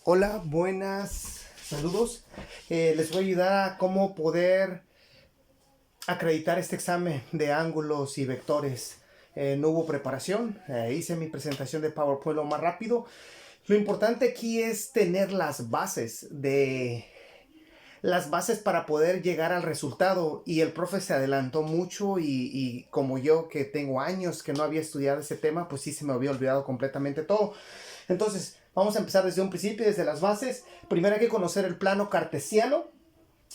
Hola, buenas, saludos. Les voy a ayudar a cómo poder acreditar este examen de ángulos y vectores. No hubo preparación, hice mi presentación de PowerPoint lo más rápido. Lo importante aquí es tener las bases para poder llegar al resultado, y el profe se adelantó mucho y como yo que tengo años que no había estudiado ese tema, pues sí se me había olvidado completamente todo. Entonces vamos a empezar desde un principio, desde las bases. Primero hay que conocer el plano cartesiano.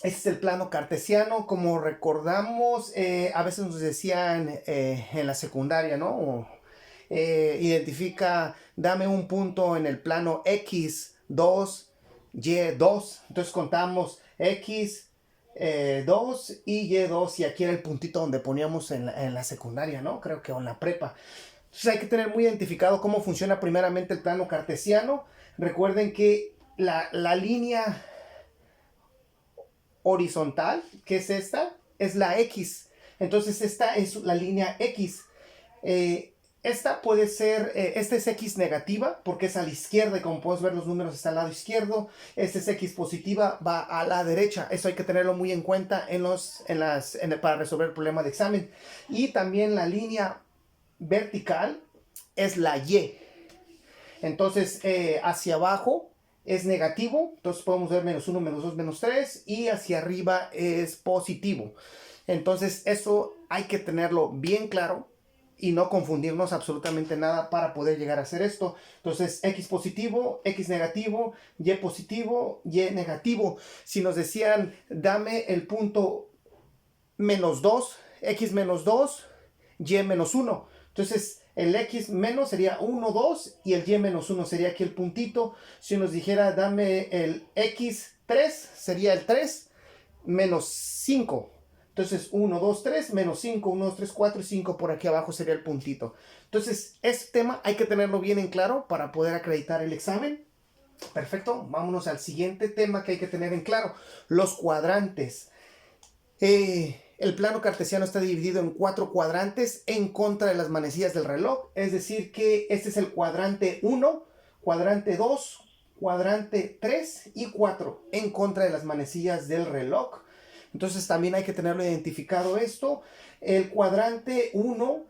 Este es el plano cartesiano, como recordamos, a veces nos decían en la secundaria, ¿no? Identifica, dame un punto en el plano X2, Y2. Entonces contamos X, 2 y Y2, y aquí era el puntito donde poníamos en la secundaria, ¿no? Creo que en la prepa. Entonces hay que tener muy identificado cómo funciona primeramente el plano cartesiano. Recuerden que la línea horizontal, que es esta, es la X. Entonces esta es la línea X. Esta puede ser, esta es X negativa porque es a la izquierda, y como puedes ver los números están al lado izquierdo. Esta es X positiva, va a la derecha. Eso hay que tenerlo muy en cuenta para resolver el problema de examen. Y también la línea vertical es la Y. Entonces hacia abajo es negativo, entonces podemos ver menos 1, menos 2, menos 3, y hacia arriba es positivo. Entonces eso hay que tenerlo bien claro y no confundirnos absolutamente nada para poder llegar a hacer esto. Entonces X positivo, X negativo, Y positivo, Y negativo. Si nos decían dame el punto menos 2, X menos 2, Y menos 1. Entonces el X menos sería 1, 2, y el Y menos 1 sería aquí el puntito. Si nos dijera dame el X3, sería el 3 menos 5. Entonces 1, 2, 3, menos 5, 1, 2, 3, 4 y 5 por aquí abajo sería el puntito. Entonces este tema hay que tenerlo bien en claro para poder acreditar el examen. Perfecto, vámonos al siguiente tema que hay que tener en claro: los cuadrantes. El plano cartesiano está dividido en 4 cuadrantes en contra de las manecillas del reloj. Es decir que este es el cuadrante 1, cuadrante 2, cuadrante 3 y 4 en contra de las manecillas del reloj. Entonces también hay que tenerlo identificado esto. El cuadrante 1,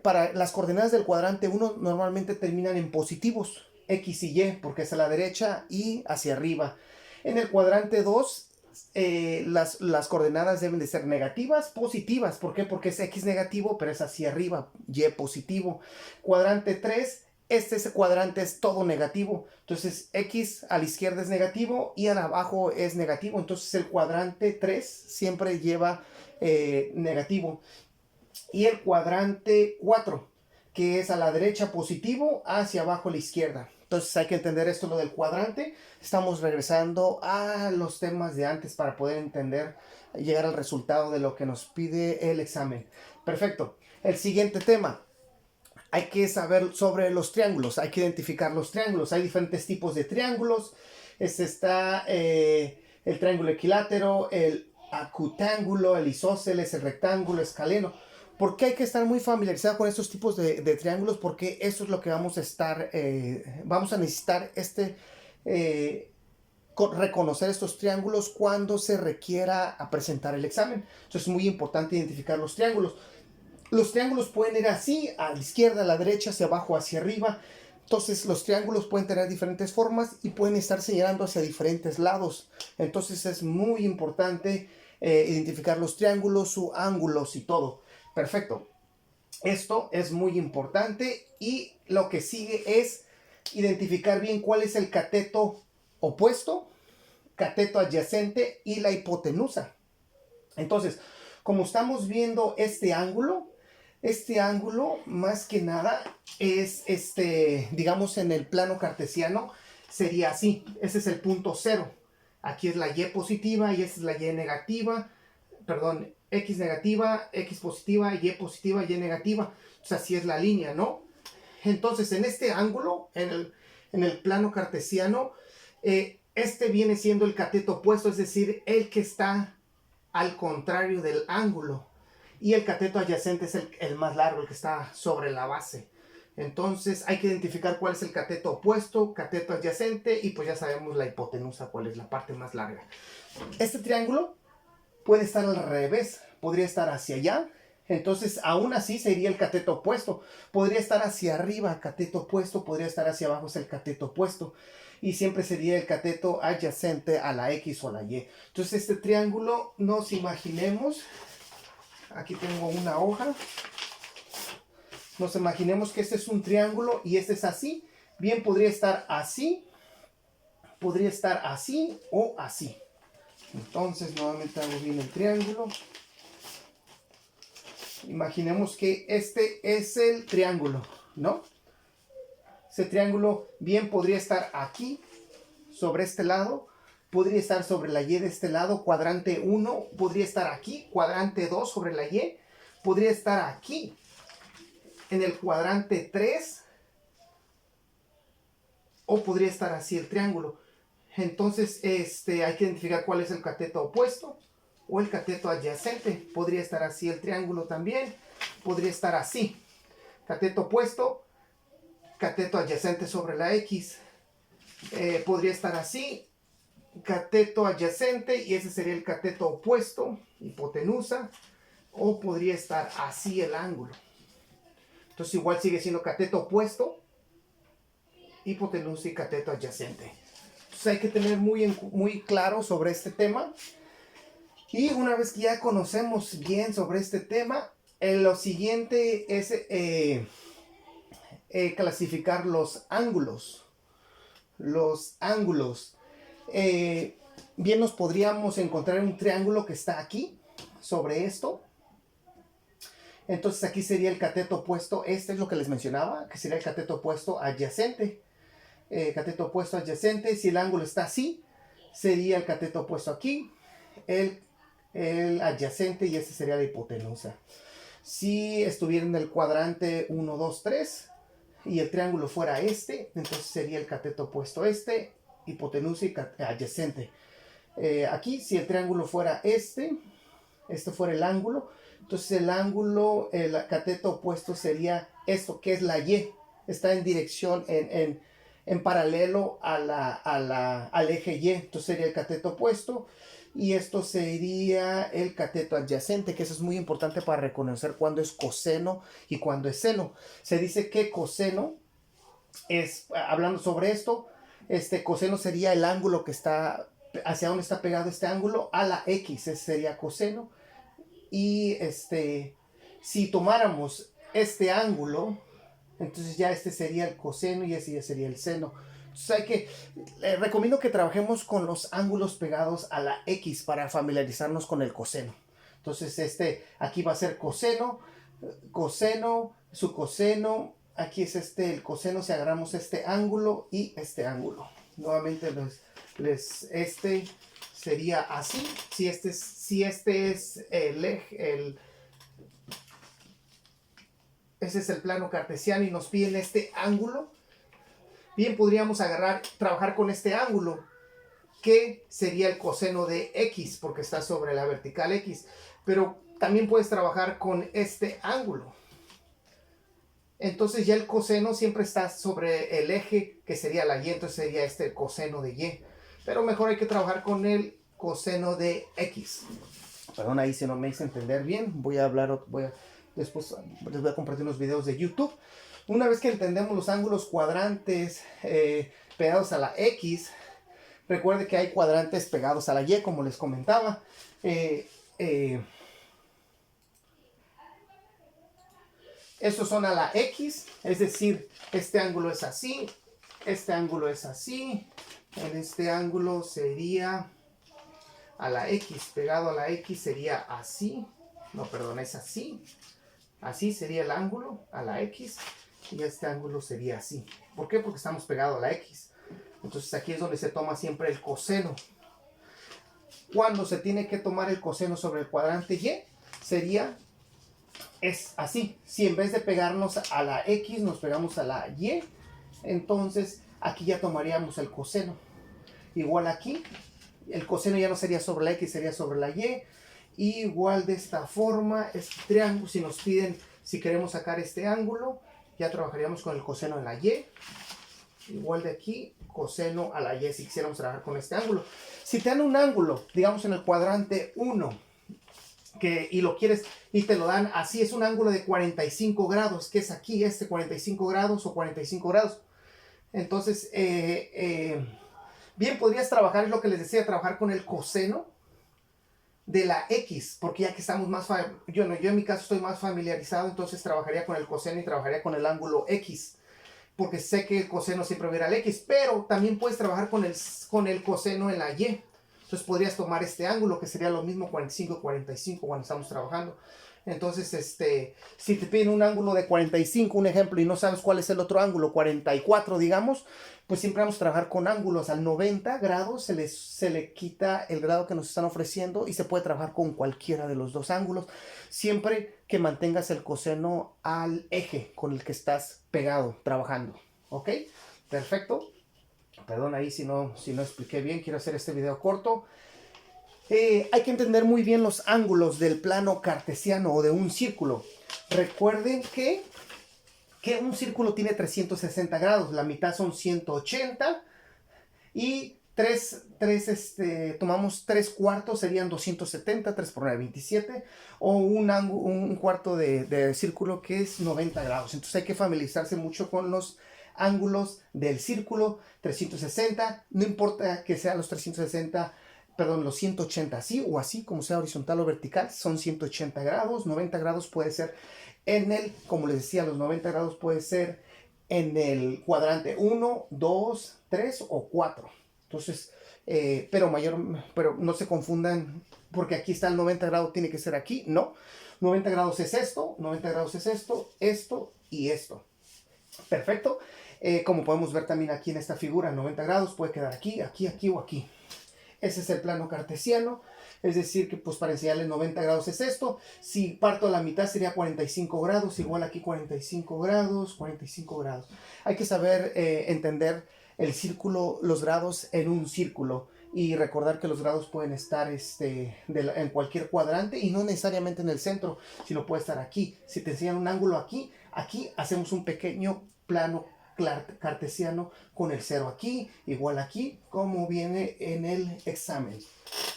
para las coordenadas del cuadrante 1 normalmente terminan en positivos, X y Y, porque es a la derecha y hacia arriba. En el cuadrante 2, las coordenadas deben de ser negativas, positivas. ¿Por qué? Porque es X negativo, pero es hacia arriba, Y positivo. Cuadrante 3, ese cuadrante es todo negativo. Entonces X a la izquierda es negativo y abajo es negativo. Entonces el cuadrante 3 siempre lleva negativo. Y el cuadrante 4, que es a la derecha positivo, hacia abajo a la izquierda. Entonces hay que entender esto, lo del cuadrante. Estamos regresando a los temas de antes para poder entender, llegar al resultado de lo que nos pide el examen. Perfecto. El siguiente tema: hay que saber sobre los triángulos, hay que identificar los triángulos. Hay diferentes tipos de triángulos. Está el triángulo equilátero, el acutángulo, el isósceles, el rectángulo, escaleno. ¿Por qué hay que estar muy familiarizado con estos tipos de triángulos? Porque eso es lo que vamos a necesitar reconocer estos triángulos cuando se requiera a presentar el examen. Entonces es muy importante identificar los triángulos. Los triángulos pueden ir así, a la izquierda, a la derecha, hacia abajo, hacia arriba. Entonces los triángulos pueden tener diferentes formas y pueden estar señalando hacia diferentes lados. Entonces es muy importante identificar los triángulos, sus ángulos y todo. Perfecto. Esto es muy importante, y lo que sigue es identificar bien cuál es el cateto opuesto, cateto adyacente y la hipotenusa. Entonces, como estamos viendo este ángulo más que nada es, digamos, en el plano cartesiano sería así. Ese es el punto 0. Aquí es la Y positiva y esta es la Y negativa. Perdón, X negativa, X positiva, Y negativa. O sea, así es la línea, ¿no? Entonces, en este ángulo, en el plano cartesiano, este viene siendo el cateto opuesto, es decir, el que está al contrario del ángulo. Y el cateto adyacente es el más largo, el que está sobre la base. Entonces hay que identificar cuál es el cateto opuesto, cateto adyacente y pues ya sabemos la hipotenusa, cuál es la parte más larga. Este triángulo puede estar al revés, podría estar hacia allá, entonces aún así sería el cateto opuesto. Podría estar hacia arriba, cateto opuesto, podría estar hacia abajo, es el cateto opuesto. Y siempre sería el cateto adyacente a la X o a la Y. Entonces este triángulo, nos imaginemos, aquí tengo una hoja, nos imaginemos que este es un triángulo y este es así. Bien, podría estar así o así. Entonces nuevamente hago bien el triángulo. Imaginemos que este es el triángulo, ¿no? Ese triángulo bien podría estar aquí, sobre este lado. Podría estar sobre la Y de este lado, cuadrante 1. Podría estar aquí, cuadrante 2 sobre la Y. Podría estar aquí, en el cuadrante 3. O podría estar así el triángulo. Entonces hay que identificar cuál es el cateto opuesto o el cateto adyacente. Podría estar así el triángulo también. Podría estar así. Cateto opuesto, cateto adyacente sobre la X. Podría estar así. Cateto adyacente y ese sería el cateto opuesto, hipotenusa. O podría estar así el ángulo. Entonces igual sigue siendo cateto opuesto, hipotenusa y cateto adyacente. Entonces hay que tener muy claro sobre este tema. Y una vez que ya conocemos bien sobre este tema, lo siguiente es clasificar los ángulos. Los ángulos. Bien nos podríamos encontrar un triángulo que está aquí, sobre esto. Entonces aquí sería el cateto opuesto. Este es lo que les mencionaba, que sería el cateto opuesto adyacente. Cateto opuesto adyacente. Si el ángulo está así, sería el cateto opuesto aquí, el adyacente, y este sería la hipotenusa. Si estuviera en el cuadrante 1, 2, 3 y el triángulo fuera este, entonces sería el cateto opuesto este, hipotenusa y adyacente. Aquí, si el triángulo fuera este fuera el ángulo, entonces el ángulo, el cateto opuesto sería esto, que es la Y. Está en dirección, en paralelo al eje Y. Entonces sería el cateto opuesto. Y esto sería el cateto adyacente, que eso es muy importante para reconocer cuándo es coseno y cuándo es seno. Se dice que coseno es, hablando sobre esto, coseno sería el ángulo que está, hacia donde está pegado este ángulo, a la X, ese sería coseno. Y si tomáramos este ángulo, entonces ya este sería el coseno y ese ya sería el seno. Entonces recomiendo que trabajemos con los ángulos pegados a la X para familiarizarnos con el coseno. Entonces aquí va a ser coseno, coseno, su coseno. Aquí es el coseno si agarramos este ángulo y este ángulo. Nuevamente sería así. Si este es el eje, ese es el plano cartesiano y nos piden este ángulo. Bien, podríamos trabajar con este ángulo, que sería el coseno de X, porque está sobre la vertical X. Pero también puedes trabajar con este ángulo. Entonces ya el coseno siempre está sobre el eje, que sería la Y, entonces sería el coseno de Y. Pero mejor hay que trabajar con el coseno de X. Perdón, ahí si no me hice entender bien. Después les voy a compartir unos videos de YouTube. Una vez que entendemos los ángulos cuadrantes pegados a la X, recuerde que hay cuadrantes pegados a la Y, como les comentaba. Estos son a la X, es decir, este ángulo es así, este ángulo es así, en este ángulo sería a la X, pegado a la X sería así, no, perdón, es así, así sería el ángulo a la X, y este ángulo sería así. ¿Por qué? Porque estamos pegados a la X. Entonces aquí es donde se toma siempre el coseno. Cuando se tiene que tomar el coseno sobre el cuadrante Y, es así. Si en vez de pegarnos a la X nos pegamos a la Y, entonces aquí ya tomaríamos el coseno. Igual aquí, el coseno ya no sería sobre la X, sería sobre la Y. Igual de esta forma, este triángulo, si nos piden, si queremos sacar este ángulo, ya trabajaríamos con el coseno en la Y. Igual de aquí, coseno a la Y si quisiéramos trabajar con este ángulo. Si te dan un ángulo, digamos en el cuadrante 1, y lo quieres y te lo dan así, es un ángulo de 45 grados, que es aquí, 45 grados o 45 grados. Entonces, bien podrías trabajar, es lo que les decía, trabajar con el coseno de la X, porque ya que estamos más, yo en mi caso estoy más familiarizado, entonces trabajaría con el coseno y trabajaría con el ángulo X, porque sé que el coseno siempre va a ir al X, pero también puedes trabajar con el coseno en la Y. Entonces podrías tomar este ángulo, que sería lo mismo 45 y 45 cuando estamos trabajando. Entonces, si te piden un ángulo de 45, un ejemplo, y no sabes cuál es el otro ángulo, 44, digamos, pues siempre vamos a trabajar con ángulos al 90 grados, se le quita el grado que nos están ofreciendo y se puede trabajar con cualquiera de los dos ángulos, siempre que mantengas el coseno al eje con el que estás pegado, trabajando. ¿Ok? Perfecto. Perdón ahí si no expliqué bien, quiero hacer este video corto. Hay que entender muy bien los ángulos del plano cartesiano o de un círculo. Recuerden que un círculo tiene 360 grados, la mitad son 180 y tomamos 3 cuartos, serían 270, 3 por 9, 27, o un cuarto de círculo que es 90 grados. Entonces hay que familiarizarse mucho con los ángulos del círculo. 360, no importa que sean los 360, perdón, los 180 así o así, como sea horizontal o vertical, son 180 grados. 90 grados puede ser como les decía, los 90 grados puede ser en el cuadrante 1, 2, 3 o 4. Entonces, pero no se confundan, porque aquí está el 90 grados, tiene que ser aquí. No, 90 grados es esto, 90 grados es esto y esto. Perfecto. Como podemos ver también aquí en esta figura, 90 grados puede quedar aquí, aquí, aquí o aquí. Ese es el plano cartesiano. Es decir, que pues para enseñarles 90 grados es esto. Si parto a la mitad sería 45 grados. Igual aquí 45 grados, 45 grados. Hay que saber entender el círculo, los grados en un círculo. Y recordar que los grados pueden estar en cualquier cuadrante y no necesariamente en el centro, sino puede estar aquí. Si te enseñan un ángulo aquí hacemos un pequeño plano cartesiano con el 0 aquí, igual aquí, como viene en el examen.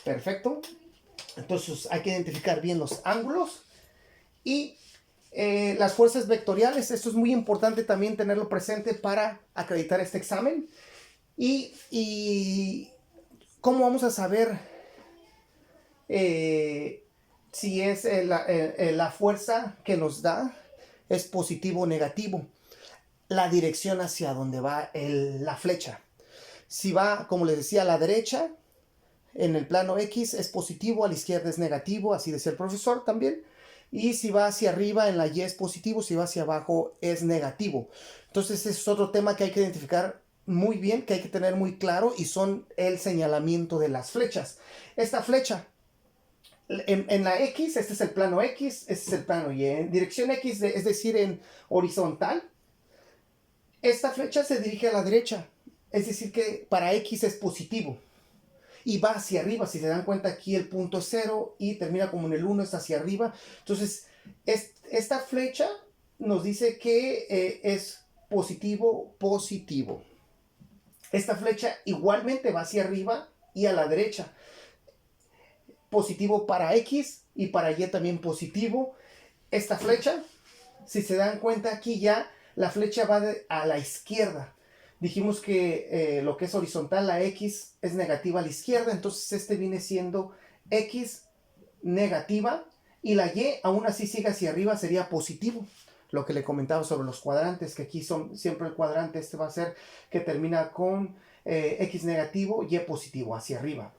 Perfecto. Entonces hay que identificar bien los ángulos y las fuerzas vectoriales. Esto es muy importante también tenerlo presente para acreditar este examen. Y ¿cómo vamos a saber si es la fuerza que nos da es positivo o negativo? La dirección hacia donde va la flecha. Si va, como les decía, a la derecha, en el plano X es positivo, a la izquierda es negativo, así decía el profesor también. Y si va hacia arriba, en la Y es positivo, si va hacia abajo es negativo. Entonces ese es otro tema que hay que identificar muy bien, que hay que tener muy claro, y son el señalamiento de las flechas. Esta flecha, en la X, este es el plano X, este es el plano Y. En dirección X, es decir, en horizontal, esta flecha se dirige a la derecha, es decir que para X es positivo y va hacia arriba. Si se dan cuenta, aquí el punto es 0 y termina como en el 1, es hacia arriba. Entonces esta flecha nos dice que es positivo, positivo. Esta flecha igualmente va hacia arriba y a la derecha, positivo para X y para Y también positivo. Esta flecha, si se dan cuenta, aquí ya la flecha va a la izquierda. Dijimos que lo que es horizontal, la X es negativa a la izquierda, entonces este viene siendo X negativa y la Y aún así sigue hacia arriba, sería positivo. Lo que le comentaba sobre los cuadrantes, que aquí son siempre el cuadrante, va a ser que termina con X negativo, Y positivo, hacia arriba.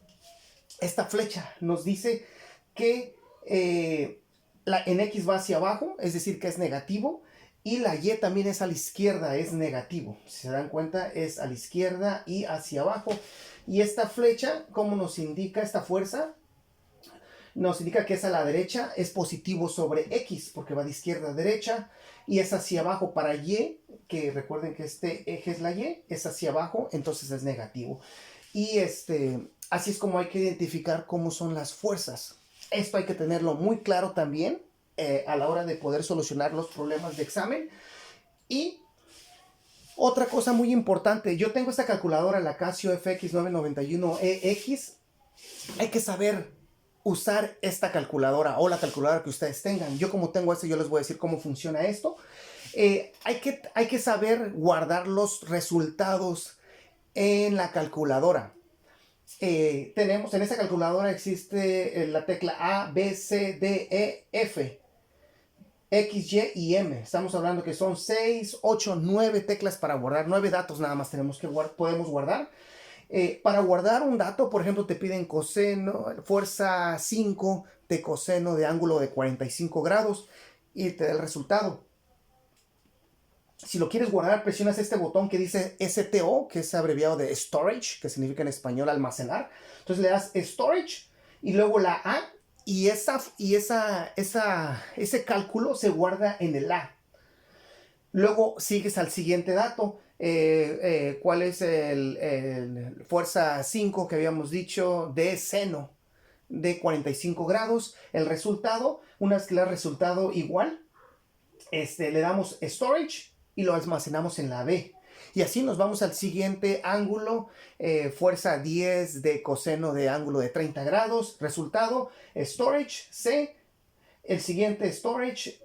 Esta flecha nos dice que en X va hacia abajo, es decir que es negativo, y la Y también es a la izquierda, es negativo. Si se dan cuenta, es a la izquierda y hacia abajo. Y esta flecha, ¿cómo nos indica esta fuerza? Nos indica que es a la derecha, es positivo sobre X, porque va de izquierda a derecha, y es hacia abajo para Y, que recuerden que este eje es la Y, es hacia abajo, entonces es negativo. Y así es como hay que identificar cómo son las fuerzas. Esto hay que tenerlo muy claro también a la hora de poder solucionar los problemas de examen. Y otra cosa muy importante, yo tengo esta calculadora, la Casio FX991EX. Hay que saber usar esta calculadora o la calculadora que ustedes tengan. Yo como tengo esta, yo les voy a decir cómo funciona esto. Hay que saber guardar los resultados en la calculadora. Tenemos en esta calculadora existe la tecla A, B, C, D, E, F, X, Y y M. Estamos hablando que son 6, 8, 9 teclas para guardar. 9 datos nada más podemos guardar. Para guardar un dato, por ejemplo, te piden coseno, fuerza 5 de coseno de ángulo de 45 grados y te da el resultado. Si lo quieres guardar, presionas este botón que dice STO, que es abreviado de Storage, que significa en español almacenar. Entonces le das Storage y luego la A, y ese cálculo se guarda en el A. Luego sigues al siguiente dato. ¿Cuál es el fuerza 5 que habíamos dicho de seno de 45 grados? El resultado, una vez que le da resultado igual, le damos Storage y lo almacenamos en la B. Y así nos vamos al siguiente ángulo, fuerza 10 de coseno de ángulo de 30 grados, resultado, Storage C, el siguiente Storage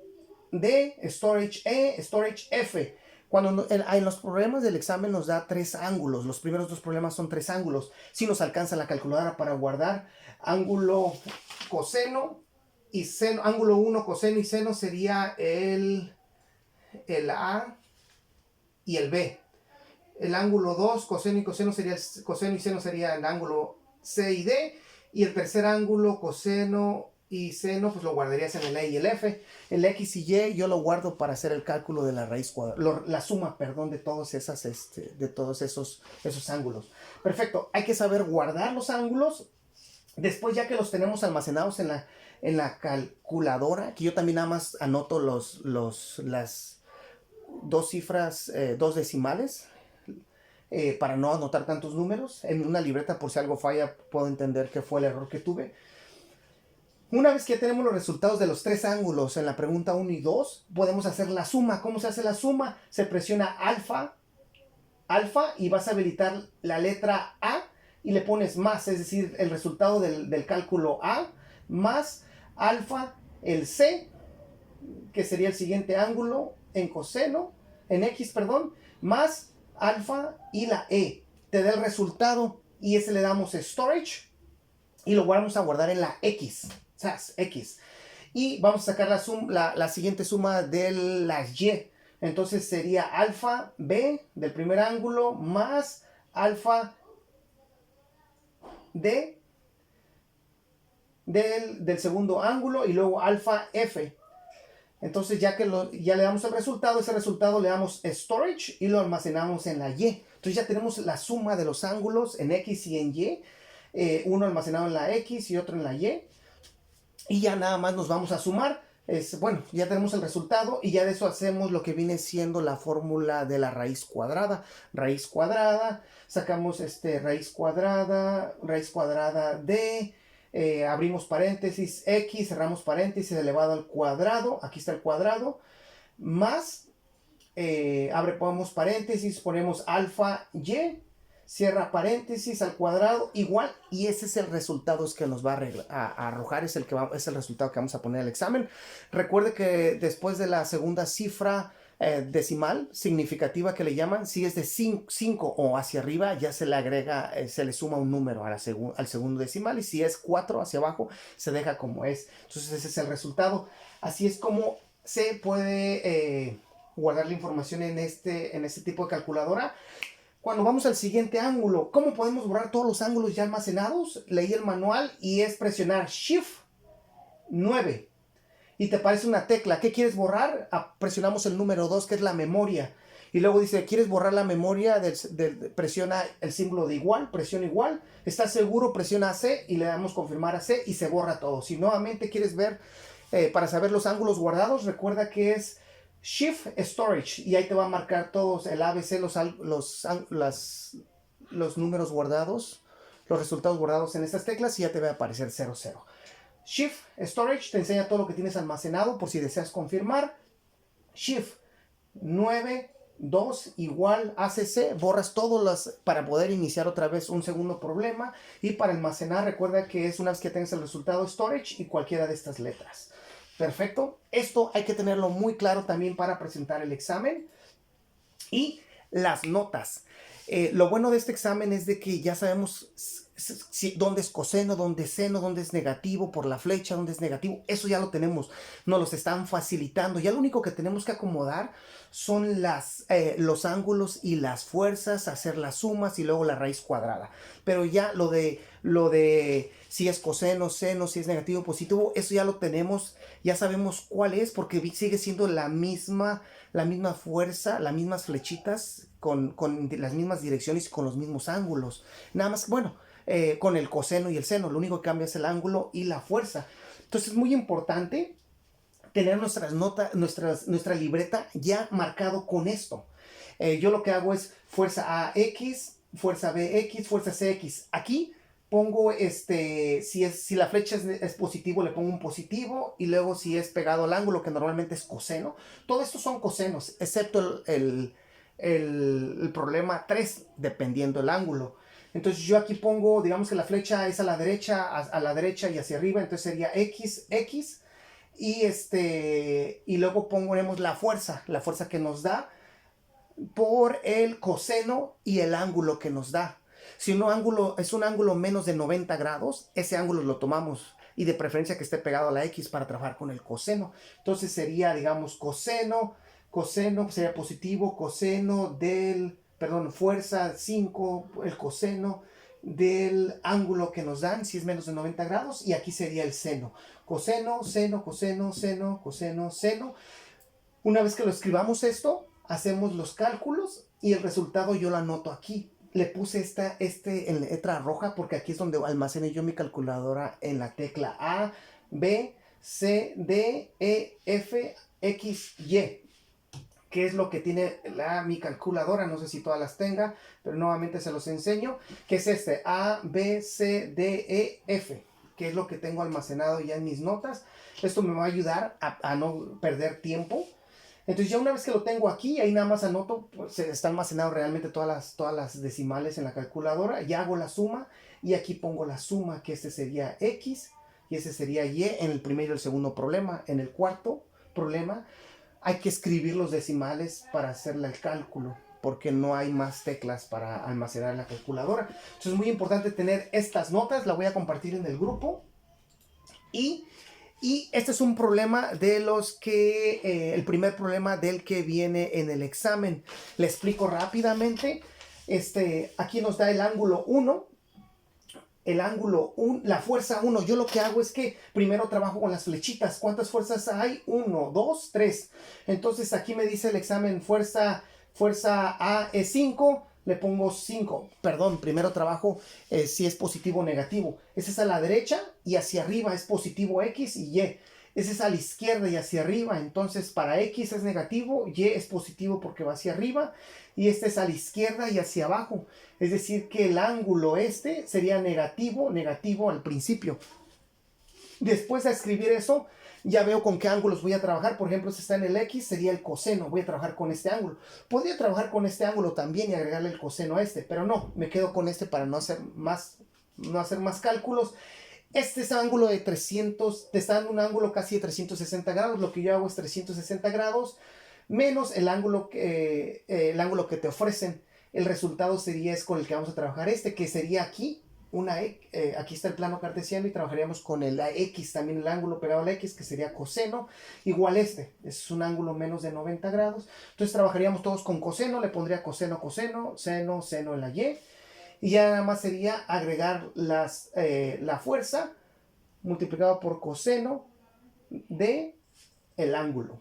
D, Storage E, Storage F. Cuando en los problemas del examen nos da 3 ángulos, los primeros 2 problemas son 3 ángulos. Si nos alcanza la calculadora para guardar ángulo coseno y seno, ángulo 1 coseno y seno sería el A y el B. El ángulo 2, coseno y coseno sería el coseno y seno sería el ángulo C y D. Y el tercer ángulo, coseno y seno, pues lo guardarías en el E y el F. El X y Y yo lo guardo para hacer el cálculo de la raíz cuadrada, la suma, perdón, de todos esos ángulos. Perfecto, hay que saber guardar los ángulos. Después, ya que los tenemos almacenados en la calculadora, que yo también nada más anoto las 2 cifras, 2 decimales, para no anotar tantos números. En una libreta, por si algo falla, puedo entender qué fue el error que tuve. Una vez que ya tenemos los resultados de los 3 ángulos en la pregunta 1 y 2, podemos hacer la suma. ¿Cómo se hace la suma? Se presiona alfa y vas a habilitar la letra A y le pones más, es decir, el resultado del cálculo A, más alfa, el C, que sería el siguiente ángulo en coseno, en X, perdón, más alfa y la E. Te da el resultado y ese le damos storage y lo vamos a guardar en la X. X. Y vamos a sacar la siguiente suma de las Y. Entonces sería alfa B del primer ángulo más alfa D del segundo ángulo y luego alfa F. Entonces ya le damos el resultado, ese resultado le damos storage y lo almacenamos en la Y. Entonces ya tenemos la suma de los ángulos en X y en Y. Uno almacenado en la X y otro en la Y. Y ya nada más nos vamos a sumar. Bueno, ya tenemos el resultado y ya de eso hacemos lo que viene siendo la fórmula de la raíz cuadrada. Raíz cuadrada, sacamos raíz cuadrada de, abrimos paréntesis, X, cerramos paréntesis, elevado al cuadrado, aquí está el cuadrado, más, ponemos paréntesis, ponemos alfa Y, cierra paréntesis al cuadrado, igual, y ese es el resultado que nos va a arrojar, es el resultado que vamos a poner al examen. Recuerde que después de la segunda cifra decimal significativa que le llaman, si es de 5 o hacia arriba, ya se le agrega, se le suma un número al segundo decimal, y si es 4 hacia abajo, se deja como es. Entonces ese es el resultado. Así es como se puede guardar la información en este tipo de calculadora. Cuando vamos al siguiente ángulo, ¿cómo podemos borrar todos los ángulos ya almacenados? Leí el manual y es presionar Shift 9 y te aparece una tecla. ¿Qué quieres borrar? Presionamos el número 2, que es la memoria. Y luego dice, ¿quieres borrar la memoria? Presiona el símbolo de igual, presiona igual. ¿Estás seguro? Presiona C y le damos confirmar a C y se borra todo. Si nuevamente quieres ver, para saber los ángulos guardados, recuerda que es Shift Storage y ahí te va a marcar todos el ABC, los números guardados, los resultados guardados en estas teclas, y ya te va a aparecer 00. Shift Storage te enseña todo lo que tienes almacenado por si deseas confirmar. Shift 9, 2 igual ACC, borras todos las para poder iniciar otra vez un segundo problema. Y para almacenar, recuerda que es una vez que tengas el resultado storage y cualquiera de estas letras. Perfecto. Esto hay que tenerlo muy claro también para presentar el examen. Y las notas. Lo bueno de este examen es de que ya sabemos dónde es coseno, dónde es seno, dónde es negativo por la flecha, dónde es negativo. Eso ya lo tenemos, nos los están facilitando. Ya lo único que tenemos que acomodar son los ángulos y las fuerzas, hacer las sumas y luego la raíz cuadrada. Pero ya lo de si es coseno, seno, si es negativo, positivo, eso ya lo tenemos, ya sabemos cuál es, porque sigue siendo la misma fuerza, las mismas flechitas con las mismas direcciones y con los mismos ángulos. Nada más, bueno, con el coseno y el seno, lo único que cambia es el ángulo y la fuerza. Entonces es muy importante tener nuestra libreta ya marcado con esto. Yo lo que hago es fuerza AX, fuerza BX, fuerza CX. Aquí pongo si la flecha es positivo, le pongo un positivo, y luego si es pegado al ángulo, que normalmente es coseno. Todo esto son cosenos, excepto el problema 3, dependiendo el ángulo. Entonces yo aquí pongo, digamos que la flecha es a la derecha y hacia arriba, entonces sería X, X, y luego ponemos la fuerza que nos da por el coseno y el ángulo que nos da. Si un ángulo es un ángulo menos de 90 grados, ese ángulo lo tomamos, y de preferencia que esté pegado a la X para trabajar con el coseno. Entonces sería, digamos, coseno sería positivo, coseno fuerza 5, el coseno del ángulo que nos dan, si es menos de 90 grados, y aquí sería el seno. Coseno, seno, coseno, seno, coseno, seno. Una vez que lo escribamos esto, hacemos los cálculos y el resultado yo lo anoto aquí. Le puse en letra roja porque aquí es donde almacené yo mi calculadora en la tecla A, B, C, D, E, F, X, Y. Que es lo que tiene mi calculadora, no sé si todas las tenga, pero nuevamente se los enseño, que es A, B, C, D, E, F, que es lo que tengo almacenado ya en mis notas. Esto me va a ayudar a no perder tiempo. Entonces ya una vez que lo tengo aquí, ahí nada más anoto, pues está almacenado realmente todas las decimales en la calculadora, ya hago la suma, y aquí pongo la suma, que sería X, y ese sería Y en el primero y el segundo problema. En el cuarto problema hay que escribir los decimales para hacerle el cálculo, porque no hay más teclas para almacenar en la calculadora. Entonces es muy importante tener estas notas, la voy a compartir en el grupo. Y este es un problema de los que, el primer problema del que viene en el examen. Le explico rápidamente. Aquí nos da el ángulo 1. La fuerza 1. Yo lo que hago es que primero trabajo con las flechitas. ¿Cuántas fuerzas hay? 1, 2, 3. Entonces aquí me dice el examen fuerza A es 5. Le pongo 5. Perdón, primero trabajo si es positivo o negativo. Ese es a la derecha y hacia arriba es positivo X y Y. Ese es a la izquierda y hacia arriba. Entonces para X es negativo, Y es positivo porque va hacia arriba, y este es a la izquierda y hacia abajo. Es decir que el ángulo sería negativo al principio. Después de escribir eso, ya veo con qué ángulos voy a trabajar. Por ejemplo, si está en el X, sería el coseno. Voy a trabajar con este ángulo. Podría trabajar con este ángulo también y agregarle el coseno a pero no, me quedo con para no hacer más cálculos. Este es ángulo de 300, te está dando un ángulo casi de 360 grados. Lo que yo hago es 360 grados menos el ángulo que te ofrecen. El resultado es con el que vamos a trabajar que sería aquí. Aquí está el plano cartesiano y trabajaríamos con la X, también el ángulo pegado a la X, que sería coseno, igual es un ángulo menos de 90 grados. Entonces trabajaríamos todos con coseno, le pondría coseno, coseno, seno, seno en la Y, y ya nada más sería agregar la fuerza multiplicado por coseno de el ángulo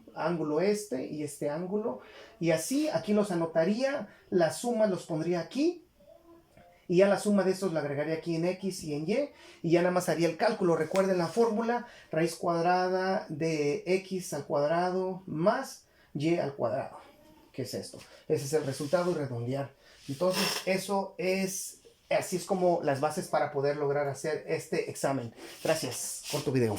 y este ángulo, y así aquí los anotaría, las sumas los pondría aquí, y ya la suma de estos la agregaría aquí en X y en y ya nada más haría el cálculo. Recuerden la fórmula, raíz cuadrada de X al cuadrado más Y al cuadrado. ¿Qué es esto? Ese es el resultado, y redondear. Entonces así es como las bases para poder lograr hacer este examen. Gracias por tu video.